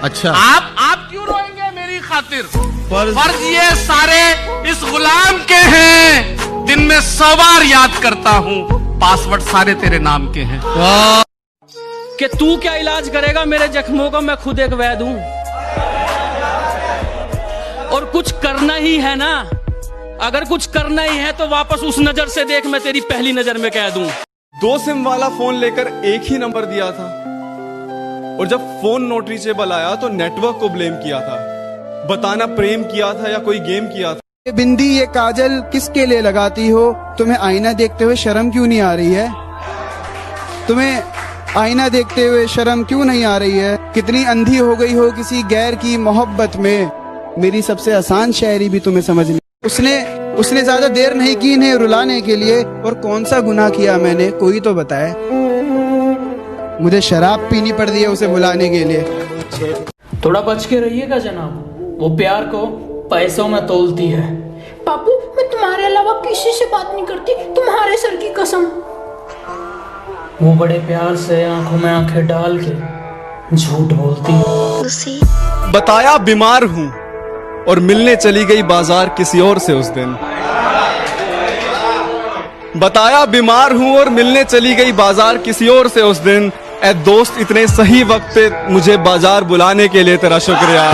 अच्छा, आप क्यों रोएंगे मेरी खातिर? फर्ज ये सारे इस गुलाम के हैं, दिन में 100 बार याद करता हूँ, पासवर्ड सारे तेरे नाम के हैं। कि तू क्या इलाज करेगा मेरे जख्मों का, मैं खुद एक वैद हूं। और कुछ करना ही है ना, अगर कुछ करना ही है तो वापस उस नजर से देख, मैं तेरी पहली नजर में कह दूं। 2 सिम वाला फोन लेकर एक ही नंबर दिया था, और जब फोन नॉट रीचेबल आया तो नेटवर्क को ब्लेम किया था। बताना प्रेम किया था या कोई गेम किया था। ये बिंदी ये काजल किसके लिए लगाती हो? तुम्हें आईना देखते हुए शर्म क्यों नहीं आ रही है? तुम्हें आईना देखते हुए शर्म क्यों नहीं आ रही है? कितनी अंधी हो गई हो किसी गैर की मोहब्बत में। मेरी सबसे आसान शायरी भी तुम्हें समझ नहीं। उसने ज्यादा देर नहीं की इन्हें रुलाने के लिए। और कौन सा गुनाह किया मैंने, कोई तो बताए। मुझे शराब पीनी पड़ रही है उसे बुलाने के लिए। थोड़ा बच के रहिएगा जनाब, वो प्यार को पैसों में तोलती है। पापू, मैं तुम्हारे अलावा किसी से बात नहीं करती, तुम्हारे सर की कसम। वो बड़े प्यार से आंखों में आंखें डाल के झूठ बोलती है। बताया बीमार हूँ और मिलने चली गई बाजार किसी और से उस दिन। बताया बीमार हूँ और मिलने चली गई बाजार किसी और से उस दिन। ऐ दोस्त, इतने सही वक्त पे मुझे बाजार बुलाने के लिए तेरा शुक्रिया।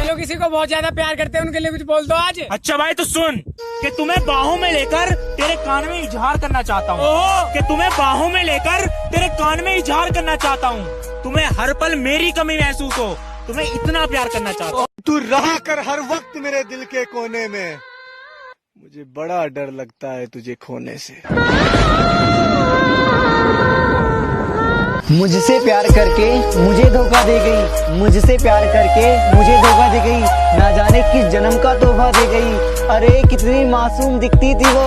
जो किसी को बहुत ज्यादा प्यार करते हैं उनके लिए कुछ बोल दो आज। अच्छा भाई, तो सुन कि तुम्हें बाहों में लेकर तेरे कान में इजहार करना चाहता हूँ, कि तुम्हें बाहों में लेकर तेरे कान में इजहार करना चाहता हूँ। तुम्हें हर पल मेरी कमी महसूस हो, तुम्हें इतना प्यार करना चाहता हूँ। तू रहा कर हर वक्त मेरे दिल के कोने में, मुझे बड़ा डर लगता है तुझे खोने से। मुझसे प्यार करके मुझे धोखा दे गई, मुझसे प्यार करके मुझे धोखा दे गई, ना जाने किस जन्म का तोहफा दे गई। अरे कितनी मासूम दिखती थी वो,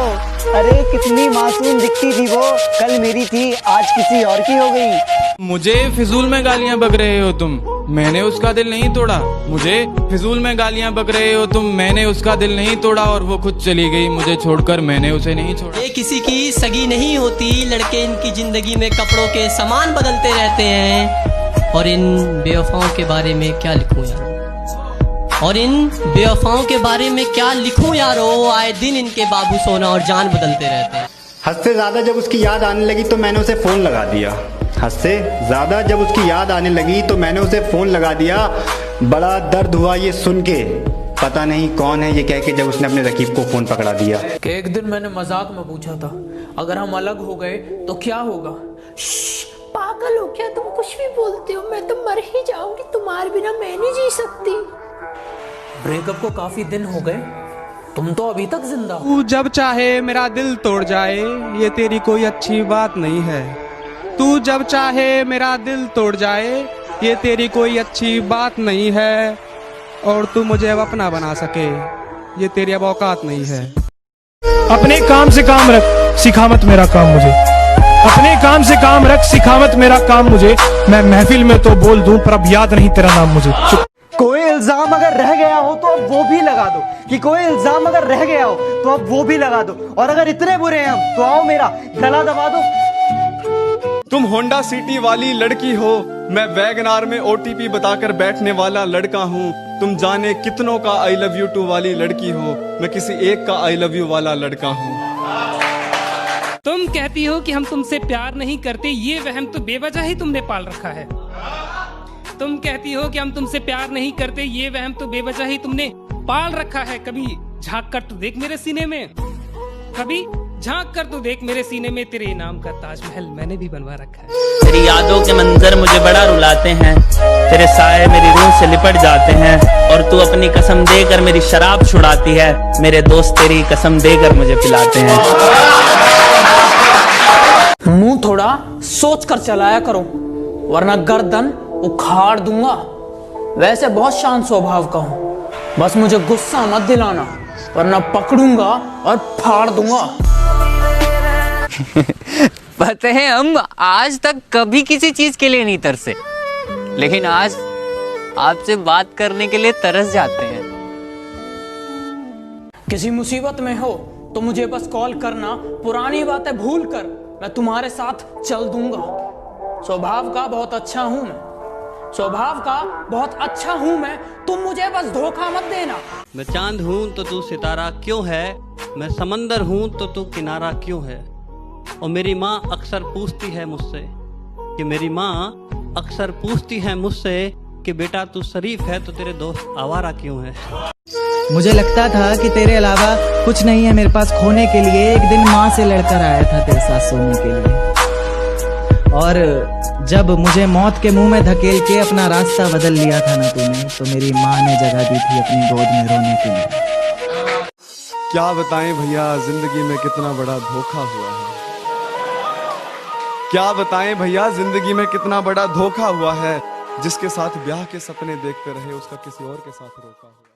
अरे कितनी मासूम दिखती थी वो, कल मेरी थी आज किसी और की हो गई। मुझे फिजूल में गालियां बक रहे हो तुम, मैंने उसका दिल नहीं तोड़ा। मुझे फिजूल में गालियां बक रहे हो तुम, मैंने उसका दिल नहीं तोड़ा। और वो खुद चली गई मुझे छोड़कर, मैंने उसे नहीं छोड़ा। ये किसी की सगी नहीं होती, लड़के इनकी जिंदगी में कपड़ों के सामान बदलते रहते हैं। और इन बेवफाओं के बारे में क्या लिखूं यार, और इन बेवफाओं के बारे में क्या लिखूं यारो। आए दिन इनके बाबू सोना और जान बदलते रहते हैं। हद से ज्यादा जब उसकी याद आने लगी तो मैंने उसे फोन लगा दिया। हद से ज्यादा जब उसकी याद आने लगी तो मैंने उसे फोन लगा दिया। बड़ा दर्द हुआ ये सुन के, पता नहीं कौन है ये कह के, जब उसने अपने रकीब को फोन पकड़ा दिया। कि एक दिन मैंने मजाक में पूछा था, अगर हम अलग हो गए तो क्या होगा? पागल हो क्या तुम, कुछ भी बोलते हो। मैं तो मर ही जाऊंगी, तुम्हारे बिना मैं नहीं जी सकती। ब्रेकअप को काफी दिन हो गए, तुम तो अभी तक जिंदा हो। तू जब चाहे मेरा दिल तोड़ जाए, ये तेरी कोई अच्छी बात नहीं है। तू जब चाहे मेरा दिल तोड़ जाए, ये तेरी कोई अच्छी बात नहीं है। और तू मुझे अब अपना बना सके, ये तेरी अब औकात नहीं है। अपने काम से काम रख, सिखा मत मेरा काम मुझे। अपने काम से काम रख, सिखा मत मेरा काम मुझे। मैं महफिल में तो बोल दूं पर अब याद नहीं तेरा नाम मुझे। कोई इल्जाम अगर रह गया हो तो अब वो भी लगा दो, कि कोई इल्जाम अगर रह गया हो तो अब वो भी लगा दो। और अगर इतने बुरे हैं हम तो आओ मेरा गला दबा दो। तुम होंडा सिटी वाली लड़की हो, मैं वैगनार में ओटीपी बताकर बैठने वाला लड़का हूँ। तुम जाने कितनों का आई लव यू टू वाली लड़की हो, मैं किसी एक का आई लव यू वाला लड़का हूँ। तुम कहती हो कि हम तुमसे प्यार नहीं करते, ये वहम तो बेवजह ही तुमने पाल रखा है। तुम कहती हो कि हम तुमसे प्यार नहीं करते, ये वहम तो बेवजह ही तुमने पाल रखा है। कभी झांक कर तो देख मेरे सीने में, कभी झांक कर तो देख मेरे सीने में, तेरे इनाम का ताजमहल मैंने भी बनवा रखा है। तेरी यादों के मंजर मुझे बड़ा रुलाते हैं, तेरे साए मेरी रूह से लिपट जाते हैं। और तू अपनी कसम देकर मेरी शराब छुड़ाती है, मेरे दोस्त तेरी कसम देकर मुझे पिलाते हैं। मुंह थोड़ा सोच कर चलाया करो, वरना गर्दन उखाड़ दूंगा। वैसे बहुत शांत स्वभाव का हूँ, बस मुझे गुस्सा मत दिलाना, वरना पकड़ूंगा और फाड़ दूंगा। पता है हम आज तक कभी किसी चीज के लिए नहीं तरसे, लेकिन आज आपसे बात करने के लिए तरस जाते हैं। किसी मुसीबत में हो तो मुझे बस कॉल करना, पुरानी बातें भूल कर मैं तुम्हारे साथ चल दूंगा। स्वभाव का बहुत अच्छा हूं मैं, स्वभाव का बहुत अच्छा हूँ मैं, तुम मुझे बस धोखा मत देना। मैं चांद हूँ तो तू सितारा क्यों है, मैं समंदर हूँ तो तू किनारा क्यों है। और मेरी माँ अक्सर पूछती है मुझसे कि बेटा तू शरीफ है तो तेरे दोस्त आवारा क्यों है। मुझे लगता था कि तेरे अलावा कुछ नहीं है मेरे पास खोने के लिए। एक दिन माँ से लड़कर आया था तेरे साथ सोने के लिए, और जब मुझे मौत के मुंह में धकेल के अपना रास्ता बदल लिया था ना तूने, तो मेरी माँ ने जगह दी थी अपनी गोद में रोने के लिए। क्या बताएं भैया जिंदगी में कितना बड़ा धोखा हुआ है। क्या बताएं भैया जिंदगी में कितना बड़ा धोखा हुआ है। जिसके साथ ब्याह के सपने देखते रहे उसका किसी और के साथ रोका हुआ।